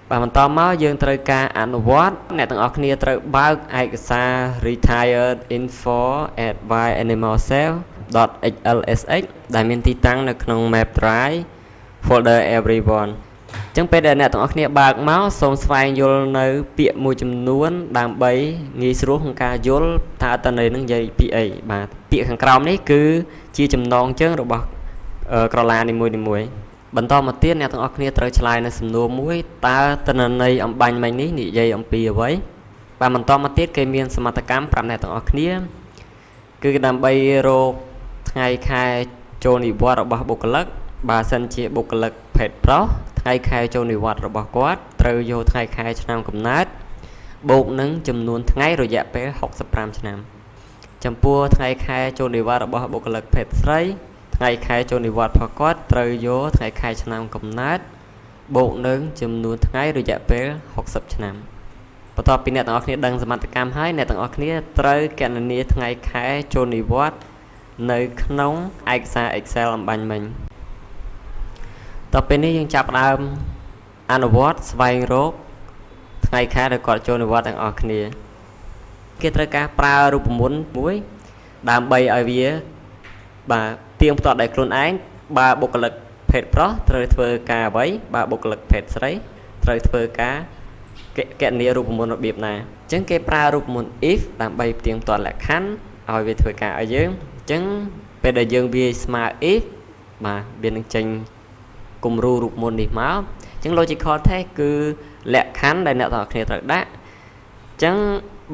và mình to máu dươngត្រូវការអនុវត្តអ្នកទាំងអស់គ្នាត្រូវបើកឯកសារ retired info at byanimalcell.xlsx ដែលមានទីតាំងនៅក្នុង map drive folder everyone ចឹងពេលដែលអ្នកទាំងអស់គ្នាបើកមកសូមស្វែងយល់នៅពាក្យមួយចំនួនដើម្បីងាយស្រួលក្នុងការយល់ថាអត្ថន័យនឹងនិយាយពីអីបាទពាក្យខាងក្រោមនេះគឺជាចំណងជើងរបស់ក្រឡានីមួយៗបន្តមកទៀតអ្នកទាំងអស់គ្នាត្រូវឆ្លើយនៅសំណួរមួយតើទិន្នន័យអំបញ្ញមិញនេះនិយាយអំពីអ្វីបាទបន្តមកទៀតគេមានសមត្ថកម្មប្រាប់អ្នកទាំងអស់គ្នាគឺដើម្បីរកថ្ងៃខែចូលនិវត្តន៍របស់បុគ្គលិកបើសិនជាបុគ្គលិកភេទប្រុសថ្ងៃខែចូលនិវត្តន៍របស់គាត់ត្រូវយកថ្ងៃខែឆ្នាំកំណើតបូកនឹងចំនួនថ្ងៃរយៈពេល65ឆ្នាំចំពោះថ្ងៃខែចូលនិវត្តន៍របស់បុគ្គលិកភេទស្រីថ្ងៃខែចូលនិវត្តន៍របស់គាត់ត្រូវយកថ្ងៃខែឆ្នាំកំណើតបូកនឹងចំនួនថ្ងៃរយៈពេល60ឆ្នាំបន្ទាប់ពីអ្នកទាំងអស់គ្នាដឹងសមត្ថកម្មហើយអ្នកទាំងអស់គ្នាត្រូវគណនាថ្ងៃខែចូលនិវត្តន៍នៅក្នុងឯកសារ Excel អំបញ្ញមិញតទៅពេលនេះយើងចាប់ផ្ដើមអនុវត្តស្វែងរកថ្ងៃខែដែលគាត់ចូលនិវត្តន៍ទាំងអស់គ្នាគេត្រូវការប្រើរូបមន្តមួយដើម្បីឲ្យវាបាទទៀងផ្ទាត់ដោយខ្លួនឯងបើបុគ្គលិកភេទប្រុសត្រូវធ្វើការអ្វីបើបុគ្គលិកភេទស្រីត្រូវធ្វើការគណនារូបមន្តរបៀបណាអញ្ចឹងគេប្រើរូបមន្ត if ដើម្បីផ្ទៀងផ្ទាត់លក្ខខណ្ឌឲ្យវាធ្វើការឲ្យយើងអញ្ចឹងពេលដែលយើងវាយស្មើ if បាទវានឹងចេញគំរូរូបមន្តនេះមកអញ្ចឹង logical test គឺលក្ខខណ្ឌដែលអ្នកទាំងអស់គ្នាត្រូវដាក់អញ្ចឹង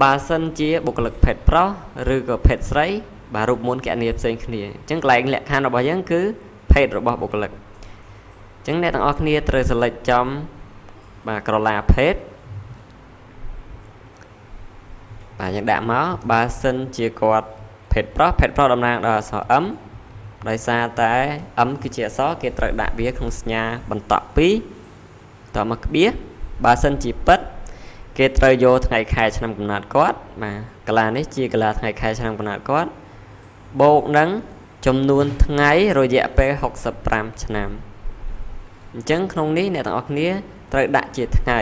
បើសិនជាបុគ្គលិកភេទប្រុសឬក៏ភេទស្រីបាទរូបមន្តគណនាផ្សេងគ្នាអញ្ចឹងកន្លែងលក្ខខណ្ឌរបស់យើងគឺភេទរបស់បុគ្គលិកអញ្ចឹងអ្នកទាំងអស់គ្នាត្រូវ select ចំបាទក្រឡាភេទបាទយើងដាក់មកបើសិនជាគាត់ភេទប្រុសតំណាងដល់អក្សរ M ដោយសារតែ M គឺជាអក្សរគេត្រូវដាក់វាក្នុងសញ្ញាបន្តក់2តមកក្បៀសបើសិនជាពិតគេត្រូវយកថ្ងៃខែឆ្នាំកំណើតគាត់បាទកាលានេះជាកាលាថ្ងៃខែឆ្នាំកំណើតគាត់បូកនឹងចំនួនថ្ងៃរយៈពេល65ឆ្នាំអញ្ចឹងក្នុងនេះអ្នកទាំងអស់គ្នាត្រូវដាក់ជាថ្ងៃ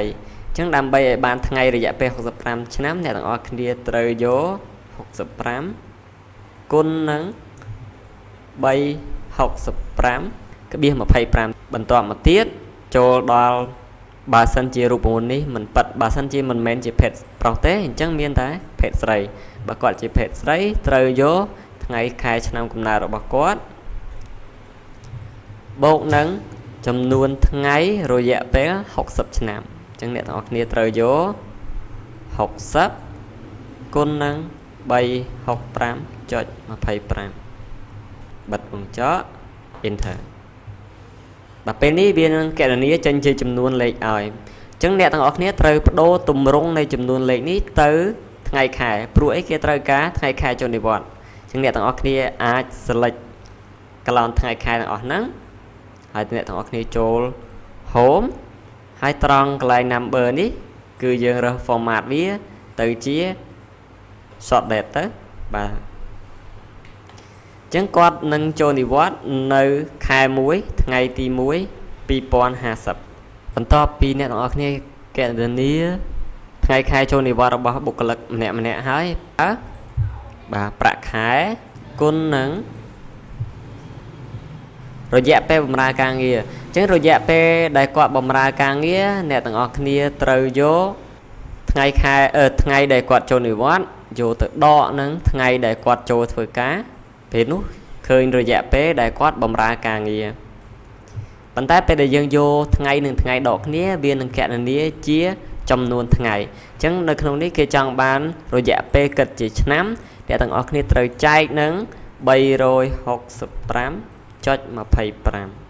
អញ្ចឹងដើម្បីឲ្យបានថ្ងៃរយៈពេល65ឆ្នាំអ្នកទាំងអស់គ្នាត្រូវយក65គុណនឹង365ក្បៀស25បន្ទាប់មកទៀតចូលដល់បើសិនជារូបមន្តនេះមិនប៉ិតបើសិនជាមិនមែនជាភេទប្រុសទេអញ្ចឹងមានតែភេទស្រីបើគាត់ជាភេទស្រីត្រូវយកថ្ងៃខែឆ្នាំកំណើតរបស់គាត់បូកនឹងចំនួនថ្ងៃរយៈពេល60ឆ្នាំអញ្ចឹងអ្នកទាំងអស់គ្នាត្រូវយក60គុណនឹង365.25បិទវងចោល enter ដល់ពេលនេះវានឹងគណនាចេញជាចំនួនលេខឲ្យអញ្ចឹងអ្នកទាំងអស់គ្នាត្រូវបដូរទម្រង់នៃចំនួនលេខនេះទៅថ្ងៃខែព្រោះអីគេត្រូវការថ្ងៃខែចូលនិវត្តន៍អញ្ចឹងអ្នកទាំងអស់គ្នាអាច select កន្លងថ្ងៃខែទាំងអស់ហ្នឹងហើយអ្នកទាំងអស់គ្នាចូល home ហើយត្រង់កន្លែង number នេះគឺយើងរើស format វាទៅជា short date ទៅបាទអញ្ចឹងគាត់នឹងចូលនិវត្តន៍នៅខែ1ថ្ងៃទី1 2050បន្ទាប់ពីអ្នកទាំងអស់គ្នាគណនាថ្ងៃខែចូលនិវត្តន៍របស់បុគ្គលិកម្នាក់ហើយបាទប្រាក់ខែគុណនឹងរយៈពេលបម្រើការងារអញ្ចឹងរយៈពេលដែលគាត់បម្រើការងារអ្នកទាំងអស់គ្នាត្រូវយកថ្ងៃដែលគាត់ចូលនិវត្តន៍យកទៅដកនឹងថ្ងៃដែលគាត់ចូលធ្វើការពេលនោះឃើញរយៈពេលដែលគាត់បម្រើការងារប៉ុន្តែពេលដែលយើងយកថ្ងៃនិងថ្ងៃដកគ្នាវានឹងគណនាជាចំនួនថ្ងៃអញ្ចឹងនៅក្នុងនេះគេចង់បានរយៈពេលគិតជាឆ្នាំអ្នកទាំងអស់គ្នាត្រូវចែកនឹង365.25